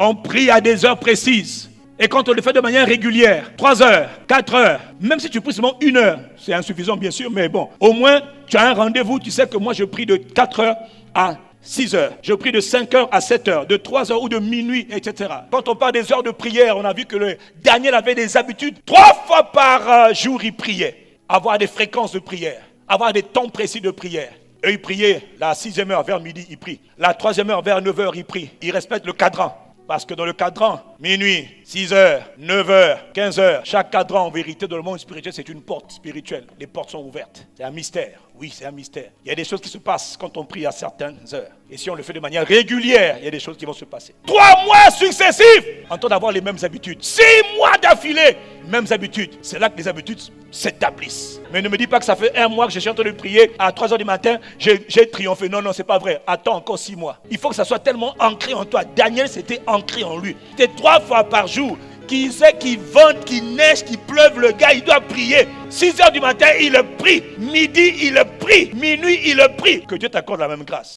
On prie à des heures précises. Et quand on le fait de manière régulière, 3 heures, 4 heures, même si tu pries seulement 1 heure, c'est insuffisant bien sûr, mais bon, au moins tu as un rendez-vous, tu sais que moi je prie de 4 heures à 6 heures, je prie de 5 heures à 7 heures, de 3 heures ou de minuit, etc. Quand on parle des heures de prière, on a vu que le Daniel avait des habitudes, 3 fois par jour il priait, avoir des fréquences de prière, avoir des temps précis de prière. Eux ils priaient, la 6e heure vers midi ils prient, la 3e heure vers 9 heures ils prient, ils respectent le cadran. Parce que dans le cadran, minuit, 6 heures, 9 heures, 15 heures, chaque cadran en vérité dans le monde spirituel, c'est une porte spirituelle. Les portes sont ouvertes. C'est un mystère. Oui, c'est un mystère. Il y a des choses qui se passent quand on prie à certaines heures. Et si on le fait de manière régulière, il y a des choses qui vont se passer. 3 mois successifs, en train d'avoir les mêmes habitudes. 6 mois d'affilée, mêmes habitudes. C'est là que les habitudes s'établissent. Mais ne me dis pas que ça fait 1 mois que je suis en train de prier, à 3 heures du matin, j'ai triomphé. Non, non, c'est pas vrai. Attends encore 6 mois. Il faut que ça soit tellement ancré en toi. Daniel, c'était ancré en lui. C'était 3 fois par jour. Qui sait qu'il vente, qu'il neige, qu'il pleuve, le gars, il doit prier. 6 heures du matin, il prie. Midi, il prie. Minuit, il prie. Que Dieu t'accorde la même grâce.